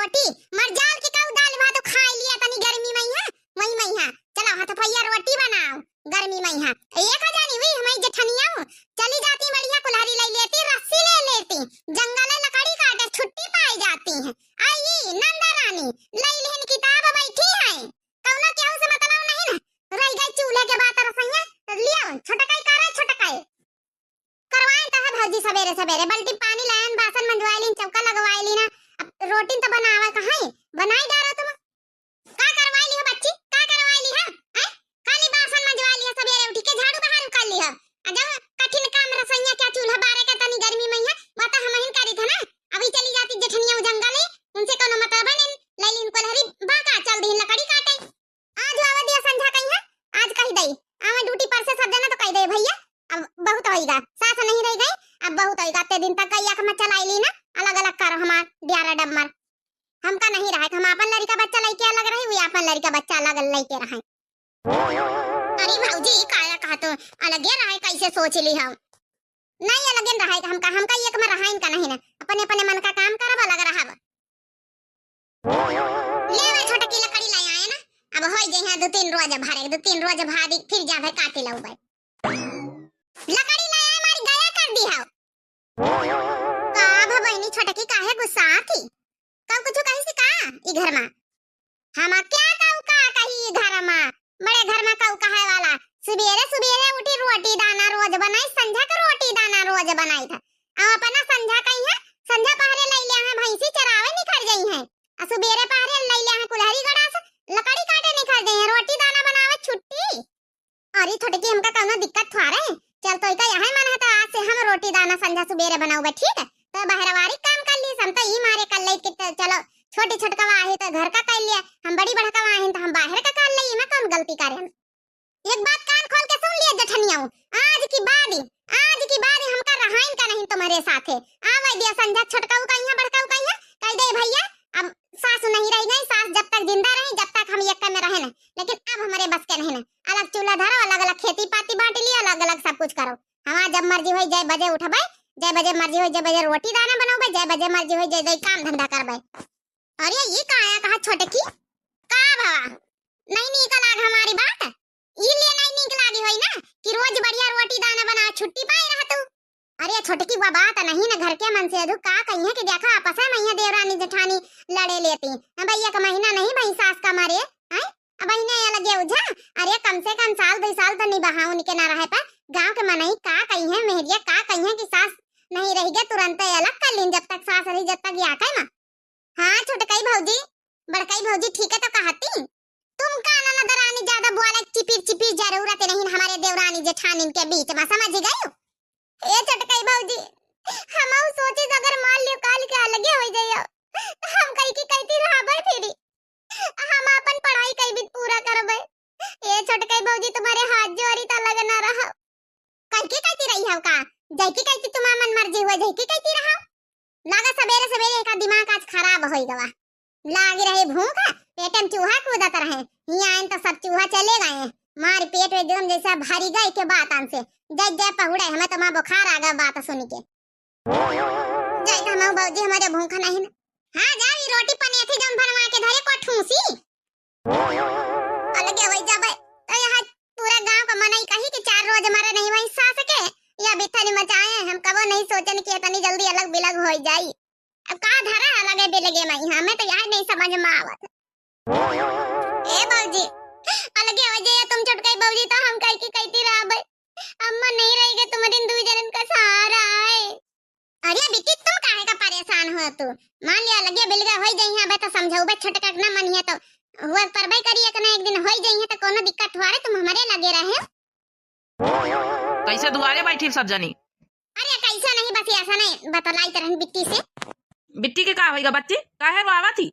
रोटी मरजाल के काऊ दाल भात खा लिया तनी गर्मी में है वही में है। चलो हाथ भैया रोटी बनाओ गर्मी में है। एक जानी हुई हमारी जेठनिया चली जाती बढ़िया कुल्हाड़ी ले लेती रस्सी ले लेती जंगल में लकड़ी काटे छुट्टी पाई जाती है। आई नंदा रानी ले लेन किताब बैठी है कौना केहू से मतलब नहीं ना रह गई चूल्हे के बात रसैया लिया छोटकाई करे छोटकाई करवाए तह भौजी सवेरे सवेरे बाल्टी पानी लायन बासन मंजवाई लीन चौका लगवाई ली ना। अब रोटी तो बनावा कहां बनाई डारो तुम का करवाई ली हो बच्ची का करवाई ली है खाली बासन मंजवाई ली सवेरे उठ के झाड़ू बहारू कर ली है। अजब कठिन काम रसैया क्या चूल्हा बारे का तनी गर्मी में है बता हम ही करी था ना। अभी चली जाती जेठनिया जंगल उनसे कोनो मतलब नहीं ले लीन कुल्हाड़ी बाका चल दी लकड़ी काटे आज आवा दिया संझा कहीं है आज कही दई आवा ड्यूटी पर से सब देना तो कही दे भैया अब बहुत होएगा सास नहीं रह गई अब बहुत होएगा ते दिन तक कईया का चलाई ली ना अलग अलग करो हमार डियारा डम्मर हमका नहीं रहा हम अपन लड़का बच्चा लेके अलग रही हुई अपन लड़का बच्चा अलग लेके रहे। अरे भौजी काया कहा तो अलग रहे कैसे सोच ली हम नहीं अलग रहे हमका एक में रहा इनका नहीं ना अपने अपने मन का काम करब अलग रहा ले वे छोटा की लकड़ी ले आए ना अब होई जे हां 2-3 रोज भरे 2-3 रोज भादी फिर जावे काटे लउबे लकड़ी ले आए मारी गया कर दी हां का भबैनी छोटा की काहे गुस्सा थी कब कुछ कहीं से का ई घर में हम क्या कहू का कही घर में बड़े घर में कहू कहे वाला सुबेरे सुबेरे उठी रोटी दाना रोज बनाई संझा का रोटी दाना रोज बनाई था अब अपना संझा कहीं है संझा पहरे ले ले हैं भैंसी चरावे निकल गई हैं सुबेरे पहरे ले ले हैं कुल्हाड़ी गड़ा से लकड़ी काटे निकल गई हैं रोटी दाना बनावे छुट्टी। अरे थोड़ी की हमका कोनो दिक्कत थोड़ा रहे चल तो इका यहां मन है तो आज से हम रोटी दाना संझा सुबेरे बनाऊबे ठीक है तो बहरवारी काम कर ली हम तो ई मारे कर ले कि चलो छोटी छोटकवा आहे तो घर का कर लिया हम बड़ी बड़कवा आहे तो हम बाहर का कर ले मैं कौन गलती करे। एक बात कान खोल के सुन लिया जेठनिया आज की बात हमका रहाइन का नहीं तुम्हारे साथे आवे दिया संझा छोटकाऊ का यहां बड़काऊ का यहां कह दे भैया अब सास नहीं रह गई सास जब तक जिंदा रही जब तक हम एक में रहे ना लेकिन अब हमारे बस के नहीं ना अलग चूल्हा धरो अलग अलग खेती पाती बांट लिया अलग अलग सब कुछ करो हमारा जब मर्जी होई जय बजे उठबे जय बजे मर्जी होई जय बजे रोटी दाना बनाओबे जय बजे मर्जी होई जय काम धंधा करबे। अरे ये काया कहा छोटे की का बाबा नहीं निकल आग हमारी बात ई लिए नहीं निकल आगी होई ना कि रोज बढ़िया रोटी दाना बना छुट्टी पाई रह तू। अरे छोटे की वो बात नहीं ना घर के मन से अधु का कहिए कि देखा आपस में मैया देवरानी जेठानी लड़े लेती भैया का महीना नहीं भाई सास का मारे हैं अब महीने लगे उझा। अरे कम से कम साल 2 साल तो नहीं बहाऊ निके ना रहे पर गांव के मनई का कहिए मेहरिया का कहिए कि सास नहीं रही गए तुरंत अलग कर लीन जब तक सास रही जब तक या कई मां। हां छोटकई भौजी बड़कई भौजी ठीक है तो कहती तुम का ना दरानी ज्यादा बोले चिपिर जरूरत नहीं हमारे देवरानी जेठानी के बीच में समझ गई। ए छोटकई भौजी हम सोचे अगर मान लियो काल के अलगे हो जाइयो हम कई की कहती रहबे फिर हम अपन पढ़ाई कई भी पूरा करबे। ए छोटकई भौजी तुम्हारे हाथ जोड़ी त लग ना रहा कई की कहती रही हो का जय की कहती तुम मन मर्जी हुआ जय की कहती रहा लगा सवेरे सवेरे का दिमाग आज खराब होई गवा लाग रहे भूख पेटम चूहा कूदत रहे हिया आइन तो सब चूहा चले गए मार पेट में एकदम जैसा भरी गई के बात आन से जय जय पहुड़े हमें तो मां बुखार आ गया बात सुन के जय तो हम भौजी हमारे भूख नहीं ना हां जावी रोटी पने थी जम भरवा के धरे को ठूसी अलग होई जाबे तो यहां पूरा गांव का मनई कही कि 4 रोज हमारे नहीं वही सास के या बिथनी मचाए हम कबो नहीं सोचन कि इतनी जल्दी अलग बिलग हो जाई अब का धरा अलग बिलगे में हमें तो यार नहीं समझ में आवत ए भौजी अलग हो जाए तुम छोटकई भौजी तो हम कई की कहती रहबे अम्मा नहीं रहेगे तुम्हारे दो जन्म का सहारा है। अरे बेटी तुम काहे का परेशान हो तू मान लिया लगे बिलगा होई जई हबे तो समझाऊबे छोटका ना मनिए तो हुआ परबे करिए कि ना एक दिन होई जई है तो कोनो दिक्कत थोड़े तुम हमारे लगे रहे कैसे दुआरे बैठी सब जनी। अरे कैसा नहीं बस ऐसा नहीं बतलाई तरह बिट्टी से बिट्टी के का होएगा बच्ची काहे रोआवा थी।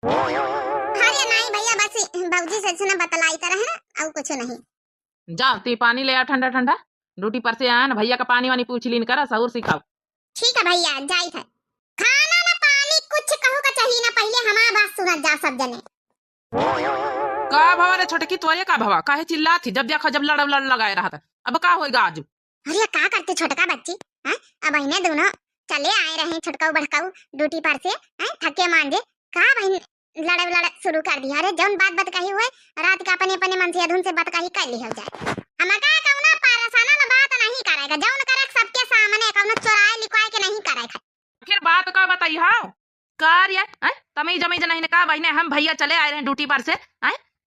अरे नहीं भैया बस बाबूजी से ना बतलाई तरह है और कुछ नहीं। जाओ ती पानी ले आ ठंडा ठंडा ड्यूटी पर से आया ना भैया का पानी वानी पूछ लीन करा सहूर सिखाओ। ठीक है भैया जाई था खाना ना पानी कुछ कहू का चाहिए ना पहले हमारा बात सुना जा सब जने का भवा रे छोटे की तोरे का भवा काहे चिल्ला थी जब देखा जब लड़ लगाए रहा था अब का होएगा आज। अरे का करते छोटका बच्ची हैं अब इन्हें दोनों चले आए रहे छटकाऊ बड़काऊ ड्यूटी पर से हैं थके मांजे का बहन लड़े शुरू कर दिया। अरे जौन बात कही हुए रात का अपने अपने मन से अधुन से बात कही कर ली हो जाए। हम का कौना पारसाना ला बात नहीं करेगा, जौन करे सबके सामने कौनो चोराए लिखवाए के नहीं करेगा। फिर बात का बताई हां कार ये तमी जमीज नहीं का बहने हम भैया चले आए हैं ड्यूटी पर से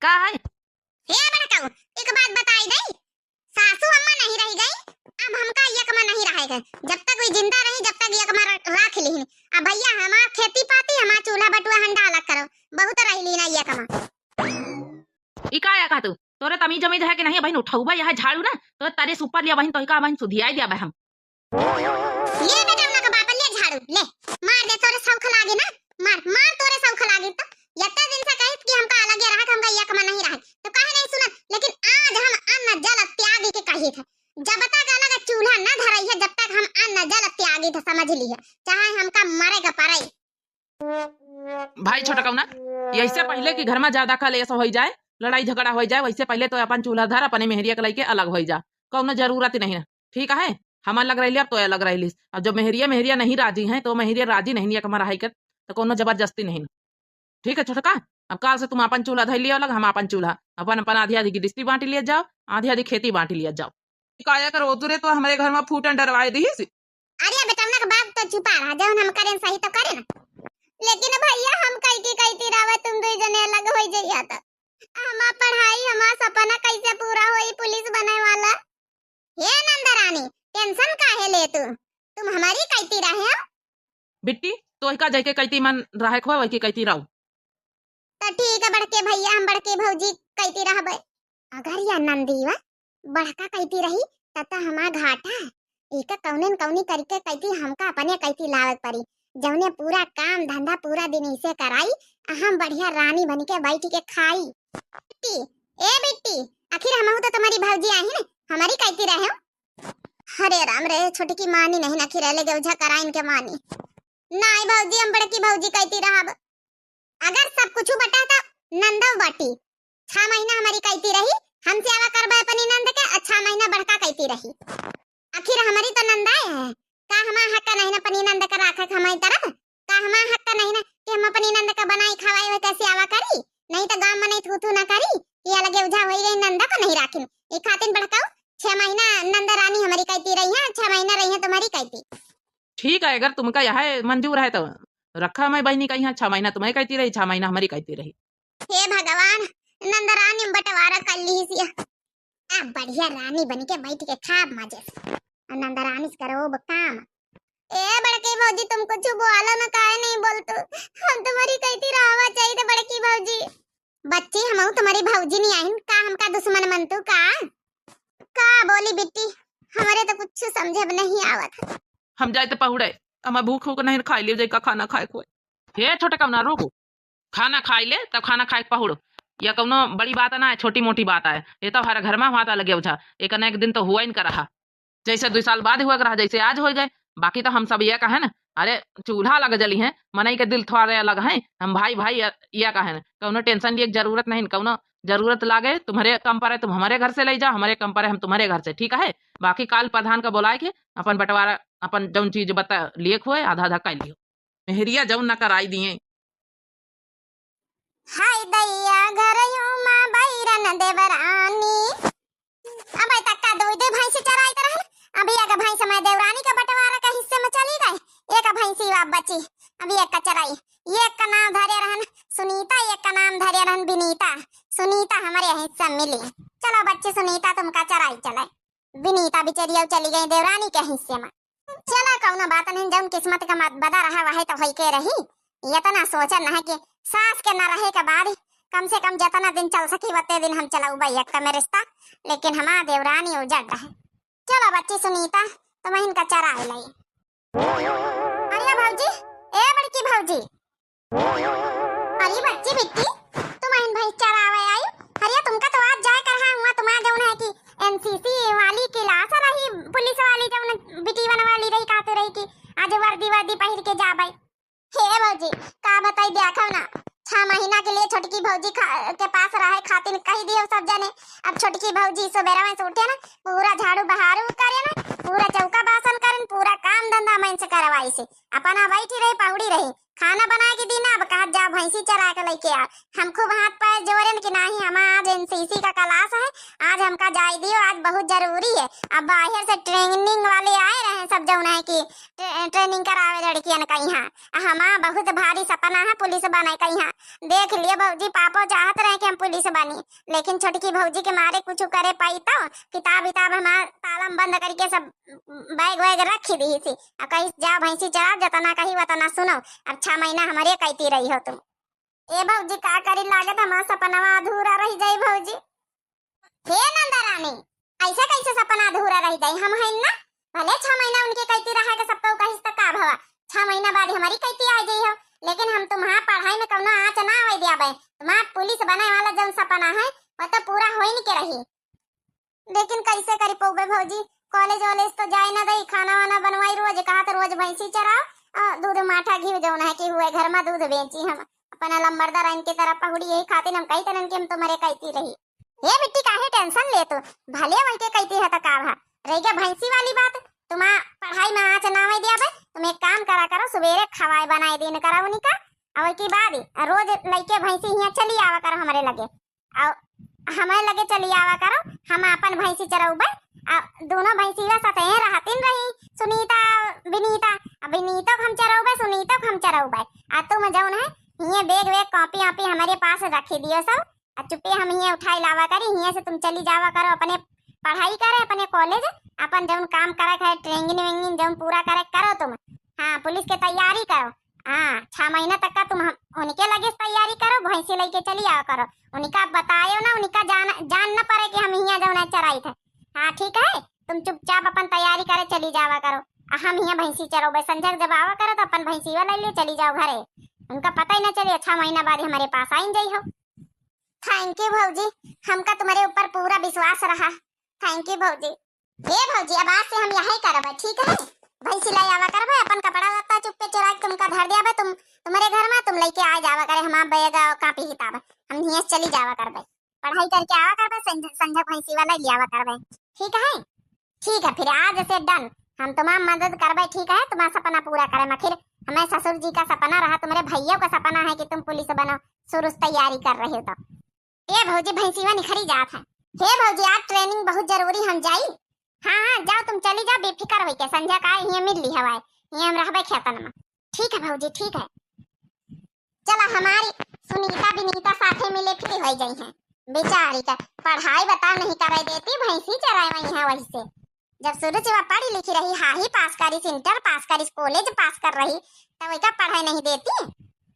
का है हे बड़काऊ एक बात बताई दई, सासू अम्मा नहीं रह गई, अब हमका यकमा नहीं रहेगा। जब तक कोई जिंदा रही जब तक यकमा राख ली। अब भैया हमार खेती पाती हमार चूल्हा बटुआ हंडा अलग करो, बहुत रह ली ना यकमा। इकाया का तू तोरे तमी जमीज है कि नहीं बहन उठाऊबा यह झाड़ू ना तो तारे सुपर लिया बहन तो का बहन सुधियाई दिया हम ले बेटा उनका बाप ले झाड़ू ले मार दे तोरे सौख लागे ना, मार तोरे सौख लागे। तो यत्ता दिन से कहित कि हमका अलग रहा हमका यकमा नहीं रहा तो काहे नहीं सुनत। लेकिन आज हम अन्न जल त्यागी के कही थे, जब तक अलग चूल्हा न धरई है जब तक हम अन्न जल त्यागी थे, समझ ली है चाहे हमका मरे का पड़ई। भाई छोटा कौना ऐसे पहले कि घर में ज्यादा का लेस हो जाए लड़ाई झगड़ा हो जाए वैसे पहले तो अपन चूल्हा धर अपने मेहरिया के लेके अलग हो जा, कौनो जरूरत ही नहीं है। ठीक है हम अलग रह अब तो अलग रह। अब जब मेहरिया नहीं राजी है तो मेहरिया राजी नहीं है हमारा है तो कोनो जबरदस्ती नहीं। ठीक है छोटका अब काल से तुम अपन चूल्हा धर लिया अलग, हम अपन चूल्हा अपन अपन आधी आधी गिरस्ती बांटी लिया जाओ, आधी आधी खेती बांटी लिया जाओ। काया कर उतरे तो हमारे घर में फूटन डरवाए दी। अरे बेटा ना बात तो छुपा रहा, जब हम करें सही तो करे ना। लेकिन भैया हम कहती रहा तुम दो जने अलग हो जाइया तो हमार पढ़ाई हमार सपना कैसे पूरा होई पुलिस बने वाला। हे नंदरानी टेंशन काहे ले तुम हमारी कहती रहे हो। बिट्टी तो का जाके कहती मन रहे खो वही कहती रहू तो ठीक है बड़के भैया हम बड़के भौजी कहती रहबे। अगर या नंदीवा बड़का कहती रही तब हमार घाटा एक कौन कौनी करके कहती हमका अपने कहती लावत पड़ी, जौने पूरा काम धंधा पूरा दिन इसे कराई हम बढ़िया रानी बन के बैठ के खाई। बिट्टी ए बिट्टी आखिर हम तो तुम्हारी भौजी आई ना हमारी कहती रहे हो। अरे राम रे छोटी की मानी नहीं ना खिरे ले उझा कराइन के मानी नहीं भौजी हम बड़की भौजी कहती रहब। अगर सब कुछ बटा तो नंदव बाटी 6 महीना हमारी कहती रही हम सेवा करबे अपनी नंद के, 6 महीना बड़का कहती रही। आखिर हमारी तो नंदाए है का हमार हक नहीं ना अपनी नंद का राखे हमारी तरफ, का हमार हक नहीं ना कि हम अपनी नंद का बनाई खवाई हुए कैसे आवा करी, नहीं तो गांव में नहीं थू ना करी ये अलग उझा होई रही नंदा को नहीं राखिन। एक खातिन बड़काऊ 6 महीना नंद रानी हमारी कहती रही है, 6 महीना रही है तुम्हारी कहती। ठीक है अगर तुमका यह मंजूर है तो रखा मैं बहनी का यहाँ 6 महीना तुम्हें कहती रही 6 महीना हमारी कहती रही। हे भगवान नंद रानी बंटवारा कर ली सी, अब बढ़िया रानी बन के बैठ के खा मजे से नंद रानी करो काम। ए बड़की भौजी तुम कुछ बोलो ना काहे नहीं बोलतो, हम तुम्हारी कहती रहवा चाहिए बड़की भौजी। बच्ची हम तुम्हारी भौजी नहीं आइन का हमका दुश्मन मनतू का बोली बिट्टी हमारे तो कुछ समझ नहीं आवत। हम जाए तो पहुड़े हम भूख भूख नहीं खाई ले जाए खाना खाए खोए। हे छोटे कम ना रोको खाना खाई ले तब खाना खाए पहुड़ो, या कौनो बड़ी बात ना है छोटी मोटी बात है। ये तो हर घर में हुआ था लगे उठा एक दिन तो हुआ ही नहीं रहा, जैसे 2 साल बाद हुआ रहा जैसे आज हो गए। बाकी तो हम सब ये कहे ना अरे चूल्हा लग जली है मनई के दिल थोड़े अलग है, हम भाई भाई ये कहे ना कौनो टेंशन लिए जरूरत नहीं, कौनो जरूरत लागे तुम्हारे कम पर है तुम हमारे घर से ले जाओ, हमारे कम पर है हम तुम्हारे घर से। ठीक है बाकी काल प्रधान का बोलाए के अपन बंटवारा अपन जौन चीज बता लिए हुए आधा आधा कर लियो मेहरिया जौन न कराई दिए। हाय दैया घरयो मां बैरन देवरानी अब तक का दो भैंस चराई तरह अभी एक भैंस में देवरानी का बंटवारा का हिस्से में चली गए, एक भैंसी वाप बची अभी एक का चराई। एक का नाम धरे रहन सुनीता, एक का नाम धरे रहन विनीता। सुनीता हमारे हिस्सा मिली, चलो बच्ची सुनीता तुमका चराई चले, विनीता बिचरिया चली गई देवरानी के हिस्से में। चलो कौनो बात नहीं जौन किस्मत का बदा रहा वही तो होई के रही। ये तो ना सोचल ना है कि सास के न रहे के बाद कम से कम जितना दिन चल सकी उतने दिन हम चलाऊ भाई एक में रिश्ता, लेकिन हमारा देवरानी उजड़ रहे। चलो बच्ची सुनीता तुम इनका चरा लाई। अरे भौजी ए बड़की भौजी अरे बच्ची बिट्टी तुम इन भाई चरावे आई। अरे तुमका तो आज जाए कर हुआ तुम्हारा जौन है कि एनसीसी वाली क्लास रही पुलिस वाली जौन बिटीवन वाली रही काते रही कि आज वर्दी पहिर के जाबे। हे भौजी का बताई देखो ना 6 महीना के लिए छोटकी भौजी के पास रहे खातिर कही दियो सब जने। अब छोटकी भौजी सुबेरा में से उठे ना पूरा झाड़ू बहारू करे ना पूरा चौका बासन करन, पूरा काम धंधा मन से करवाई से अपन बैठी रही पहुड़ी रही, खाना बना के दी ना, अब कहा जा भैंसी चरा के लेके आ। हम खूब हाथ पैर जोड़न कि नहीं, हम आज एनसीसी का क्लास है, आज हमका जाए दियो, आज बहुत जरूरी है। अब बाहर से ट्रेनिंग वाले आए रहे सब जौन है कि ट्रेनिंग करावे लड़कियन का यहाँ। हमारा बहुत भारी सपना है पुलिस बने का यहाँ। देख लिए भौजी, पापो चाहत रहे कि हम पुलिस बनी, लेकिन छोटकी भौजी के मारे कुछ करे पाई तो किताब विताब हमारा ताला बंद करके सब बैग वैग रख दी थी। अब कहीं जा भैंसी चरा, जतना कही वतना सुनो। अब 6 महीना हमारे कहती रही हो तुम। ए भौजी का करी, लागत हमारा सपना अधूरा रह जाई भौजी। हे नंदा रानी, ऐसे कैसे सपना अधूरा रह जाई? हम है ना, भले 6 महीना उनके कहती रहा के सबको कहीं तक का भवा, 6 महीना बाद हमारी कहती आ जाई हो, लेकिन हम तुम्हारा पढ़ाई में कौनो आँच ना आवे दियाबे। तुम्हारा पुलिस बने वाला जो सपना है वो तो पूरा हो ही नहीं के रही। लेकिन कैसे करी पौबे भौजी, कॉलेज वॉलेज तो जाए ना दई, खाना वाना बनवाई रोज, कहा तो रोज भैंसी चराओ, दूध माठा घी जौन है कि हुए घर में दूध बेची। हम अपना लंबरदार इनके तरफ पहुड़ी, यही खातिर हम कही तरन के हम तुम्हारे कहती रही। ये बिट्टी काहे टेंशन ले तू, भले वही के कहती है तो का भा रह गया भैंसी वाली बात। तुम्हारा पढ़ाई में आँच ना आवे दिया बे, तुम एक काम करा करो, सवेरे खवाए बनाए दिन करा उनका, और की बाद रोज लइके भैंसी यहाँ चली आवा करो हमारे लगे, और हमारे लगे चली आवा करो, हम अपन भैंसी चराउबे। दोनों भैंसिया सतह रहतीन रही, सुनीता विनीता, विनीता हम चराउबे, सुनीता हम चराउबे। आ तुम जौन है ये बैग वैग कॉपी ऑपी हमारे पास रखी दियो सब, चुप्पे हम ये उठाई लावा करी, यहाँ से तुम चली जावा करो, अपने पढ़ाई करे, अपने कॉलेज अपन जौन काम करे है, ट्रेनिंग वेंगिंग जौन पूरा करे करो तुम। हाँ, पुलिस के तैयारी करो। हाँ, 6 महीना तक का तुम उनके लगे तैयारी करो, भैंसी लेके चली आओ करो, उनका बतायो ना, उनका जान न पड़े कि हम यहाँ जौन है चराई थे। हाँ ठीक है, तुम चुपचाप अपन तैयारी करे चली जावा करो, हम यहाँ भैंसी चरोबे, संझा जब आवा करो तो अपन भैंसी वाला ले चली जाओ घरे, उनका पता ही ना चले 6 महीना बाद हमारे पास आई जाई हो। थैंक यू भौजी, हमका तुम्हारे ऊपर पूरा विश्वास रहा, थैंक यू भौजी। ये भौजी अब आज से हम यही करबे, ठीक है? भैंसी लाई आवा करबे, अपन कपड़ा लत्ता चुप्पे चुरा के तुमका धर दियाबे, तुम तुम्हारे घर में तुम लेके आ जावा करे, हमारा बैग और कॉपी किताब हम यहाँ चली जावा करबे, पढ़ाई करके आवा करबे, संझा भैंसी वाला ले आवा करबे, ठीक है? ठीक है, फिर आज से डन, हम तुम्हारा मदद करबे, ठीक है? तुम्हारा सपना पूरा करे। फिर हमारे ससुर जी का सपना रहा, तुम्हारे भैया का सपना है कि तुम पुलिस बनो, शुरू से तैयारी कर रहे हो तो। ये भौजी भैंसीवा निखरी जात है। हे भौजी आज ट्रेनिंग बहुत जरूरी, हम जाई। हाँ हाँ जाओ, तुम चली जाओ बेफिक्र होई के, संध्या का यहाँ मिल ली हवाए, यहाँ हम रहबे खेतन में। ठीक है भौजी, ठीक है। चला हमारी सुनीता विनीता साथे मिले फिर हो जाई है, बेचारी का पढ़ाई बताओ नहीं करे देती, भैंसी चराए वही है। वही से जब शुरू से वह पढ़ी लिखी रही, हाई पास करी, इंटर पास करी, कॉलेज पास कर रही, तो वही का पढ़ाई नहीं देती,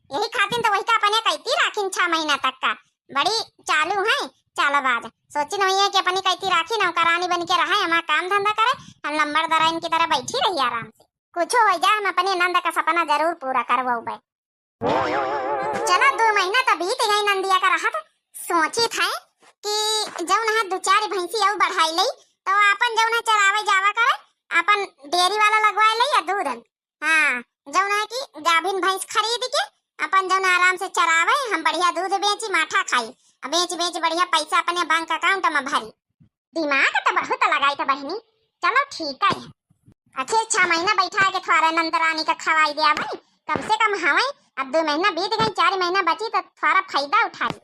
यही खातिर तो वही का अपने कहती राखी 6 महीना तक का, बड़ी चालू है चालबाज, सोची नहीं है कि अपनी कहती राखी नौकरानी बन के रहा, हमारा काम धंधा करे, हम लंबरदार इनकी तरह बैठी रही आराम से, कुछ हो जाए हम अपने नंद का सपना जरूर पूरा करवाऊबे। चलो 2 महीना तो बीत गई नंदिया का रहा था, सोची था कि जौन है 2-4 भैंसी और बढ़ाई लई, तो अपन जौन है चरावे जावा करे, अपन डेयरी वाला लगवाए लई या दूध। हाँ, जौन है कि गाभिन भैंस खरीद के अपन जौन आराम से चरावे, हम बढ़िया दूध बेची माठा खाई, बेच बेच बढ़िया पैसा अपने बैंक अकाउंट में भरी। दिमाग तो बहुत लगाई था बहनी, चलो ठीक है। अच्छे 6 महीना बैठा के थोड़ा नंदरानी का खवाई दिया भाई, कम से कम हमें अब 2 महीना बीत गए, 4 महीना बची तो थोड़ा फायदा उठाई।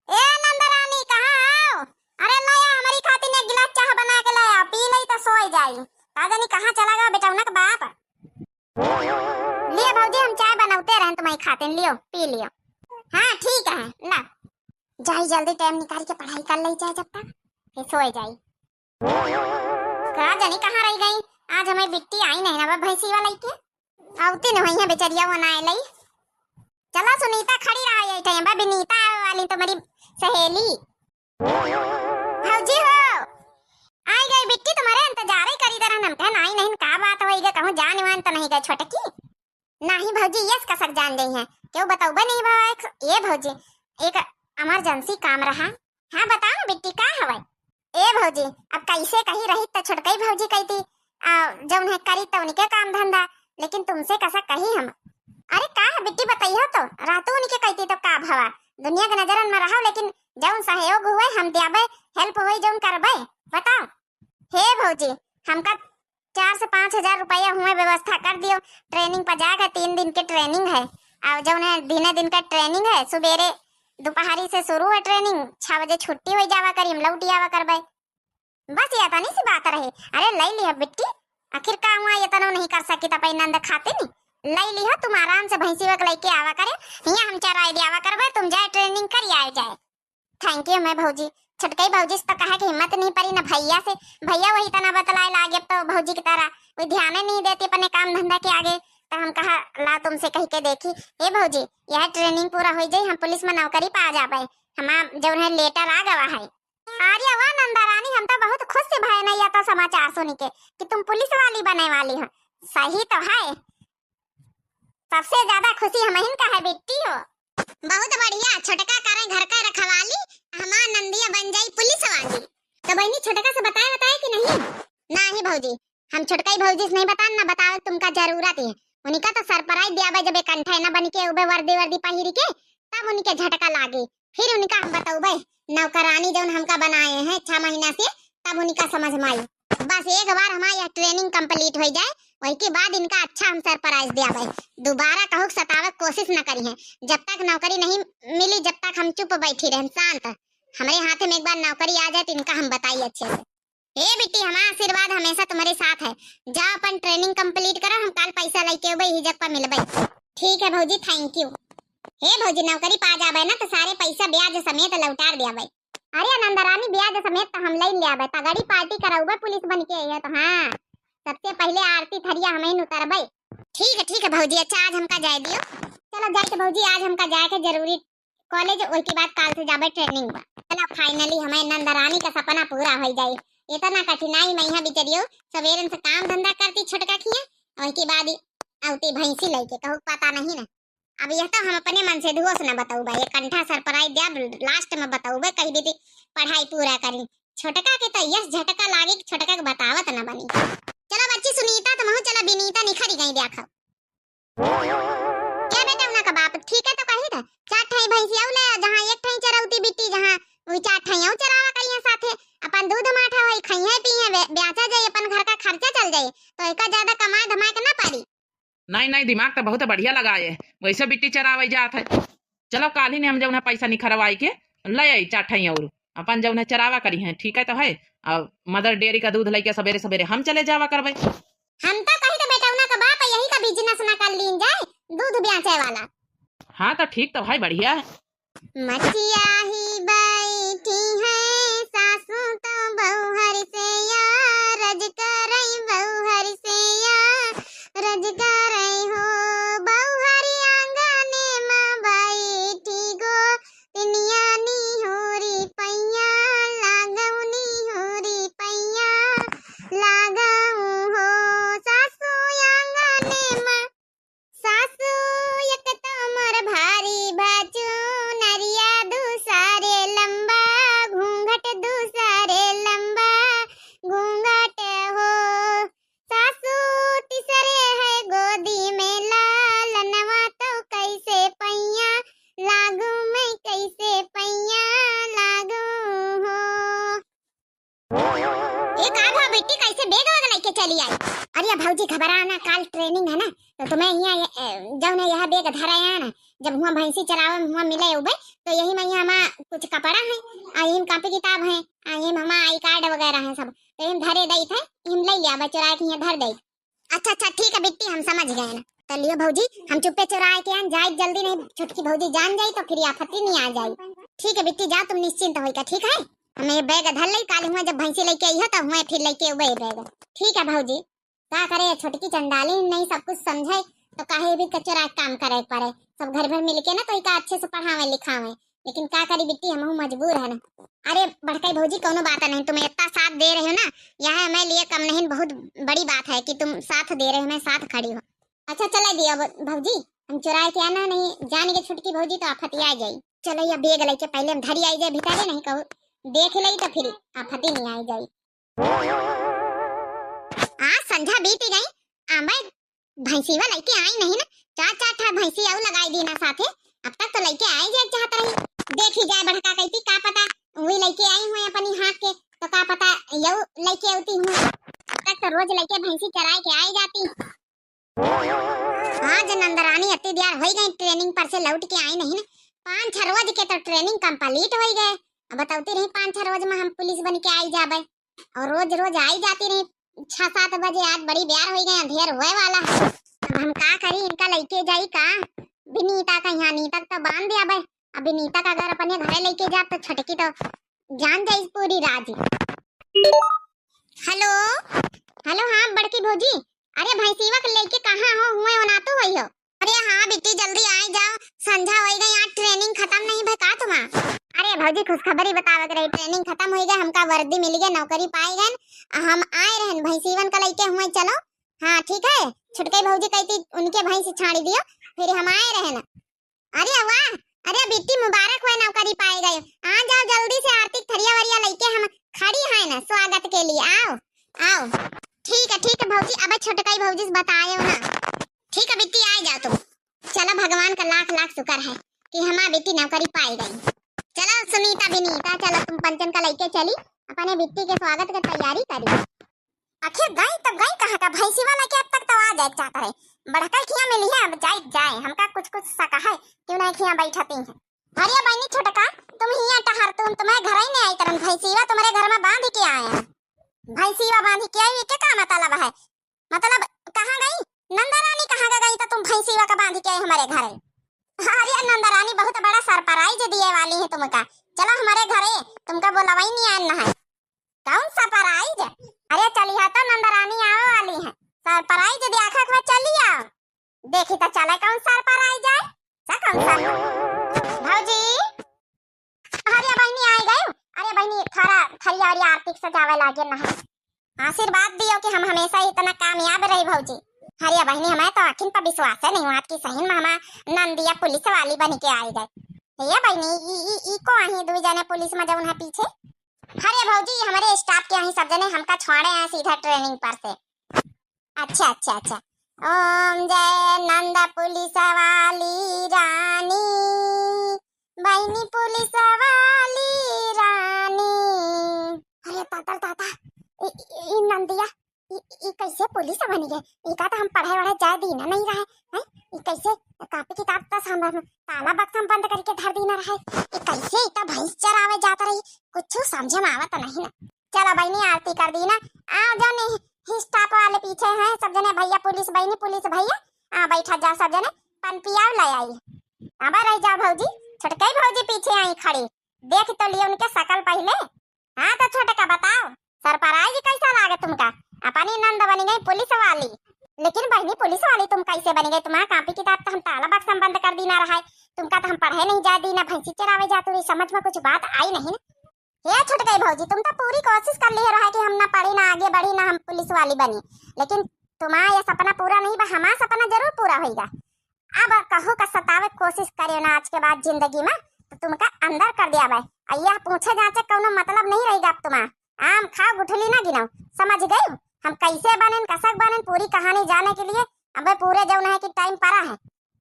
ए नंदरानी कहाँ आओ? अरे लाया हमारी खातिर एक गिलास चाय बना के लाया, पी नहीं तो सोई जाई। राजानी कहाँ चला गया बेटा का बाप? लियो भौजी, हम चाय बनाते रहे तुम्हारी खातिर, लियो पी लियो। हाँ ठीक है, ला जाई जल्दी टाइम निकाल के पढ़ाई कर ले जाए, जब तक फिर सोए जाई। राजानी कहाँ रह गई? आज हमें बिट्टी आई नहीं ना भैंसी वाला के, आवती नहीं है बेचारिया वो ना आई। चलो सुनीता खड़ी रहा है, विनीता वाली तुम्हारी सहेली भौजी हो आई गई, बिट्टी तुम्हारे इंतजार ही करी तरह हम कहन आई नहीं, का बात होई गई, कहूं जान मान तो नहीं गए छोटकी? नहीं भौजी यस कसक जान गई है, क्यों बताओ बे नहीं बाबा? ये भौजी एक इमरजेंसी काम रहा। हाँ बताओ ना बिट्टी का हवाई? ए भौजी अब कैसे कही रही तो छोटकई भौजी कहती जब उन्हें करी तो उनके काम धंधा, लेकिन तुमसे कैसा कही हम? अरे का है बिट्टी बताइयो तो, रातों उनके कहती तो का भवा, दुनिया के नजरन में रहो, लेकिन जौन सहयोग हुए हम दियाबे, हेल्प होई जौन करबे, बताओ। हे भौजी हमका 4 से 5 हजार रुपया हुए व्यवस्था कर दियो। ट्रेनिंग पर जाकर 3 दिन के ट्रेनिंग है और जो उन्हें दिने दिन का ट्रेनिंग है, सुबेरे दोपहरी से शुरू है ट्रेनिंग, 6 बजे छुट्टी हो जावा करी, हम लौट आवा करबे। बस ये तनी सी बात रही। अरे लई लिया बिट्टी, आखिर का हुआ ये तनो नहीं कर सकी तपई नंद खाते नहीं लई लिया। तुम आराम से भैंसी वक लेके आवा करे, यहाँ हम चराई दियावा करबे, तुम जाए ट्रेनिंग कर आए जाए। थैंक यू मैं भौजी। छटकई भौजी से तो कहा कि हिम्मत नहीं पड़ी ना भैया से, भैया वही तना बतलाए लागे तो भौजी की तरह कोई ध्यान नहीं देती अपने काम धंधा के आगे। तो हम कहा ला तुमसे कह के देखी, ए भौजी यह ट्रेनिंग पूरा हो जाए, हम पुलिस में नौकरी पा जाबे, हम जो है लेटर आ गवा है। अरे वाह नंदा रानी, हम तो बहुत खुश से भय नहीं आता समाचार सुन के कि तुम पुलिस वाली बने वाली हो। सही तो है, सबसे ज्यादा खुशी हमें का है बेटी हो। बहुत बढ़िया, छोटका करे घर का रखवाली, हमार नंदिया बन जाई पुलिस वाली। तो बहनी छोटका से बताए कि नहीं? नहीं भौजी, हम छोटका भौजी से नहीं बतान ना बतावे तुमका जरूरत है। उनका तो सरप्राइज दिया जब एक कंठा न बन के उबे वर्दी पहिर के, तब उनके झटका लागे, फिर उनका हम बताऊबे नौकरानी जो हमका बनाए हैं 6 महीना से, तब उनका समझ में आई। बस एक बार हमारा यह ट्रेनिंग कंप्लीट हो जाए, वही के बाद इनका अच्छा हम सरप्राइज दिया भाई। दोबारा कहूँ सतावे कोशिश न करी है। जब तक नौकरी नहीं मिली जब तक हम चुप बैठी रहे, शांत। हमारे हाथ में एक बार नौकरी आ जाए तो इनका हम बताइए अच्छे से। ए बेटी, हमारा आशीर्वाद हमेशा तुम्हारे साथ है। जाओ अपन ट्रेनिंग कंप्लीट करो, हम कल पैसा लेके उबे हिजक पर मिलबे। ठीक है भौजी, थैंक यू। हे भौजी नौकरी पा जाबे ना तो सारे पैसा ब्याज समेत लौटार दिया भाई। अरे नंदरानी ब्याज समेत तो हम ले लिया भाई, तगड़ी पार्टी कराऊबे पुलिस बन के है तो। हाँ सबसे पहले आरती थरिया हमें उतारबे। ठीक है भौजी, अच्छा आज हमका जाए दियो। चलो जाए तो भौजी, आज हमका जाए के जरूरी कॉलेज, ओई के बाद काल से जाबे ट्रेनिंग में। चलो फाइनली हमें नंदरानी का सपना पूरा हो जाए। इतना कठिनाई में यहाँ बिचरियो सवेरे से काम धंधा करती छोटका खिया, और के बाद आउती भैंसी लेके कहू पता नहीं ना। अब यह तो हम अपने मन से धुओं से न बताऊ भाई, कंठा सरप्राइज दिया लास्ट में बताऊ भाई, कहीं भी पढ़ाई पूरा करी। छोटका के तो यस झटका लागे कि छोटका के बतावत न बनी। चलो बच्ची सुनीता तुम चलो, बिनीता निखरी गई देखो। क्या बेटा उना का बाप ठीक है तो कही था 4 ठाई भैंसी आउले, जहां एक ठाई चराउती बिट्टी, जहां वही 4 ठाई आउ चरावा करिया साथे, अपन दूध माठा होई खइहे पीहे ब्याचा जाए, अपन घर का खर्चा चल जाए, तो एका ज्यादा कमाए धमाए के ना पारी। नहीं दिमाग तो बहुत बढ़िया लगाए है, वैसे बिट्टी चरावे जात है। चलो काल ही ने हम जब पैसा निखरवाई के ले आई 4 ठाई और अपन जब चरावा करी है, ठीक है तो है। और मदर डेयरी का दूध लेके सवेरे सवेरे हम चले जावा करबे। हम तो कही तो बेटा उना का बाप यही का बिजनेस ना कर लीन जाए, दूध बेचे वाला। हाँ तो ठीक तो भाई बढ़िया है। मचिया ही बैठी है सासू तो बहुहर से या, रज करई बहुहर से या, रज करई हो बहुहरी आंगने में बैठी गो, तिनिया निहोरी पैया लागौनी होरी पैया लागऊ हो, सासू आंगने में सासू एक तमर भारी बाजू, नरिया दूसरे लंबा घूंघट, दूसरे लंबा घूंघट हो, सासू तीसरे है गोदी में लालनवा, तो कैसे पैया लागू मैं कैसे पैया लागू हो। एक आधा बेटी कैसे बेग वग लेके चली आई? अरे भौजी घबराना, काल ट्रेनिंग है ना, तो तुम्हें यहाँ जब ने यह बेग धरा है ना, जब हुआ भैंसी चरावे हुआ मिले उबे, तो यही में यहाँ कुछ कपड़ा है, यही कापी किताब है, यही हमा आई कार्ड वगैरह है सब, तो यही धरे दई थे, हम ले लिया चुरा के यहाँ धर दई। अच्छा ठीक है बिट्टी, हम समझ गए ना। तो लियो भौजी हम चुप्पे चुराए के आन जाए, जल्दी नहीं छुटकी भौजी जान जाई तो फिर आपत्ति नहीं आ जाए। ठीक है बिट्टी जाओ तुम निश्चिंत होइका, ठीक है। हमें बैग धर ले, काल हुआ जब भैंसी लेके आई हो तो हुआ फिर लेके उबे बैग। ठीक है भौजी, क्या करे छोटकी चंडाली नहीं सब कुछ समझे तो काहे भी कचरा काम करे पड़े, सब घर भर मिलके ना तो इका अच्छे से पढ़ावे लिखावे, लेकिन क्या करी बिट्टी हम मजबूर है ना। अरे बड़काई भौजी कोनो बात नहीं, तुम इतना साथ दे रहे हो ना, यह हमें लिए कम नहीं, बहुत बड़ी बात है कि तुम साथ दे रहे हो, मैं साथ खड़ी हो। अच्छा चला दिया भौजी, हम चुराए के आना नहीं जान के छुटकी भौजी तो आफती आ जाई। चलो ये बेग लेके पहले हम धरी आई जाए भीतर, नहीं कहूँ देख लई तो फिर आफती नहीं आई जाई। आज संध्या बीत गई, मैं भैंसीवा लेके आई नहीं ना, 4 ठा भैंसी आउ लगाई दी ना साथे, अब तक तो लेके आई जाए चाहत रही, देखी जाए बड़का कहती का पता वही लेके आई हुए अपनी हाथ के, तो का पता यू लेके आती हूँ, अब तक तो रोज रोज लइके भैंसी चराए के आई जाती। आज नंदरानी अति देर हो गई ट्रेनिंग पर से लौट के आई नहीं ना। 5-6 रोज के तो ट्रेनिंग कंप्लीट हो गए। अब बताती रही 5-6 रोज में हम पुलिस बन के आई जाबे और रोज रोज आई जाती रही। 6-7 बजे आज बड़ी बेर हो गई, अंधेर हुए वाला। अब हम का करी, इनका लइके जाई का विनीता का यहाँ नीता तो बांध दिया भाई। अब विनीता का अगर अपने घरे लेके जा तो छटकी तो जान जाई पूरी राज। हेलो हेलो, हाँ बड़की भौजी, अरे भैंसीवा के लेके कहाँ हो, हुए हो ना तो हुई हो? अरे हाँ बेटी जल्दी आई जाओ, संझा हो गई, आज ट्रेनिंग खत्म नहीं भई का तुम्हारा? अरे भौजी खुशखबरी बतावे के रही, ट्रेनिंग खत्म हो गई, हमका वर्दी मिल गया, नौकरी पाई गए, हम आए रहन भैंसीवन का लेके हुए। चलो हाँ ठीक है। छुटकी भौजी कहती उनके भैंस छाड़ी दियो, फिर हम आए रहन। अरे वाह, अरे बेटी मुबारक हुए, नौकरी पाए गए। आ जाओ जल्दी से, आरती थरिया वरिया लेके हम खड़ी है ना स्वागत के लिए। आओ आओ। ठीक है भौजी, अब छोटकाई भौजी से बताए हो ना। ठीक है बेटी आ जाओ तुम। चलो भगवान का लाख लाख शुक्र है कि हमारी बेटी नौकरी पाई गई। चलो सुनीता विनीता, चलो तुम पंचन का लेके चली, अपने बेटी के स्वागत की तैयारी करी। आखिर गई तब गई कहाँ का, भैंसी वाला के अब तक तो आ जाए चाहता है। बड़का खिया मिली है, अब जाए हमका कुछ सका है क्यों नहीं खिया बैठती है। अरे बहनी छोटका तुम हिया टहर, तुम तुम्हारे घर ही नहीं आई तरन, भैंसीवा तुम्हारे घर में बांध के आए हैं। भैंसीवा बांध के आई के का मतलब है? मतलब कहाँ गई नंदरानी, कहाँ का गई तो तुम भैंसीवा का बांध के आई हमारे घर? अरे नंदरानी बहुत बड़ा सरप्राइज दिए वाली है तुमका, चलो हमारे घरे, तुमका बोलवाई नहीं आना है। कौन सरप्राइज? अरे चलिए तो नंदरानी आवे वाली है, सरप्राइज देखा के चली आओ, देखी तो चले कौन सरप्राइज है। कौन सा भौजी? अरे बहनी आई गई। अरे बहनी थरिया और आरती सजावे लागे ना है, आशीर्वाद दियो कि हम हमेशा इतना कामयाब रही भौजी। अरे बहनी हमें तो आखिर पर विश्वास है नहीं हुआ कि सही में हम नंदिया पुलिस वाली बन के आई गए। ये बहनी ई को आई दो जने पुलिस में जब पीछे। अरे भौजी हमारे स्टाफ के यहाँ सब जने हमका छोड़े हैं सीधा ट्रेनिंग पर से। अच्छा। ओम जय नंदा पुलिस वाली रानी, बहनी पुलिस वाली रानी। अरे ताता ई नंदिया ई कैसे पुलिस बन गए? ई का तो हम पढ़े वढ़े जाए दीना नहीं रहे हैं, ई कैसे कॉपी किताब तो हम ताला बक्सा बंद करके धर दीना रहे, ई कैसे इतना भैंस चरावे जाता रही, कुछ समझे में आवत नहीं ना। चलो बहनी आरती कर दी ना, आओ जाओ नहीं स्टाफ वाले पीछे हैं सब जने, भैया पुलिस बहनी पुलिस भैया आ बैठा जाओ सब जने, पन पियाव ले आई। अब रह जाओ भौजी, छोटकई भौजी पीछे आई खड़ी, देख तो लिए उनके शकल पहले। हाँ तो छोटका बताओ सरप्राइज कैसा लागे तुमका? अपनी नंद बनी गई पुलिस वाली, लेकिन बहनी पुलिस वाली तुम कैसे बनी गई? तुम्हारा कॉपी किताब तो हम ताला बक्सा बंद कर दी ना रहा है, तुमका तो हम पढ़े नहीं जा दी ना, भैंसी चरावे जाती रही, समझ में कुछ बात आई नहीं ना। ये छुट गई भौजी, तुम तो पूरी कोशिश कर लिए रहा है कि हम ना पढ़ी ना आगे बढ़ी ना हम पुलिस वाली बनी, लेकिन तुम्हारा ये सपना पूरा नहीं बा, हमारा सपना जरूर पूरा होगा। अब कहो का सतावे कोशिश करियो ना आज के बाद जिंदगी में तो तुमका अंदर कर दिया भाई, अय्या पूछे जाचे कोनो मतलब नहीं रहेगा अब तुम्हारा। आम खाओ गुठली ना गिनाओ, समझ गए? हम कैसे बने कसक बने पूरी कहानी जाने के लिए अब पूरे जौन है कि टाइम पड़ा है।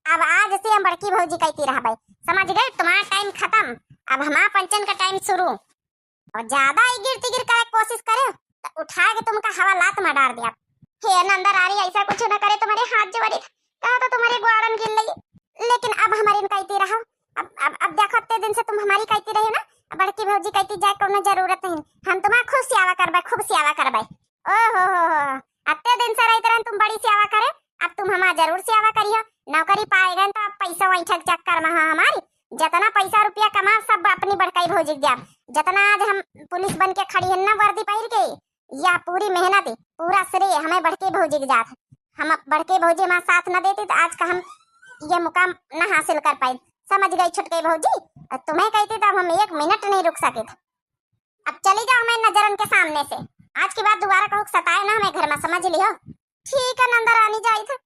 अब आज से हम बड़की भौजी कहती रहा भाई, समझ गए? तुम्हारा टाइम खत्म, अब हमारा पंचन का टाइम शुरू। और ज्यादा गिर तिगिर करे कोशिश करे तो उठा के तुमका हवा लात में डाल दिया। हे नंदर आ रही ऐसा कुछ न करे, तुम्हारे हाथ जोड़ी कहा तो तुम्हारे ग्वाड़न गिर लगी, लेकिन अब हमारी कहती रहो। अब देखो इतने दिन से तुम हमारी कहती रही ना, बड़की भौजी कहती जाए कोनो जरूरत नहीं, हम तुम्हारा खूब सेवा करबे, खूब सेवा करबे। ओहो इतने दिन से रही तरह तुम बड़ी सेवा करे, अब तुम हमारा जरूर सेवा करियो। नौकरी पाएगा तो अब पैसा वही ठग चक्कर में हमारी जितना पैसा रुपया कमा सब अपनी बड़काई भौजी दिया। जितना आज हम पुलिस बन के खड़ी है ना वर्दी पहन के, या पूरी मेहनत पूरा श्रेय हमें बड़के भौजी के जात। हम बड़के भौजी हमारा साथ न देती तो आज का हम ये मुकाम न हासिल कर पाए। समझ गई छुटके भौजी? तुम्हें कहती तो हम 1 मिनट नहीं रुक सके थे। अब चली जाओ हमें नजरन के सामने से, आज के बाद दोबारा कहूँ सताए ना हमें घर में, समझ लियो? ठीक है नंदरानी जाई थे।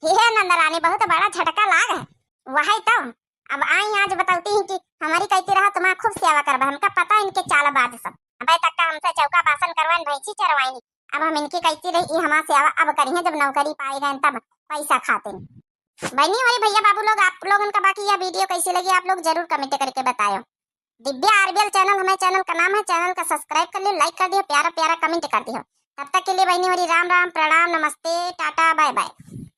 हे नंदरानी बहुत बड़ा झटका लाग है वही तो। अब आई आज बताती हूँ कि हमारी कहती रहा तुम्हारा खूब सेवा करवा, हमका पता है इनके चालबाज सब, अबे तक का हमसे चौका बासन करवाएं भैंसी चरवाएं, अब हम इनकी कहती रही हमारा सेवा अब करिए, जब नौकरी पाएगा तब पैसा खाते। बहनी और भैया बाबू लोग आप लोगों का बाकी यह वीडियो कैसी लगी आप लोग जरूर कमेंट करके बताओ। दिव्या आरबीएल चैनल हमारे चैनल का नाम है, चैनल का सब्सक्राइब कर लियो, लाइक कर दियो, प्यारा प्यारा कमेंट कर दियो। तब तक के लिए बहनी मेरी राम राम, प्रणाम, नमस्ते, टाटा, बाय बाय।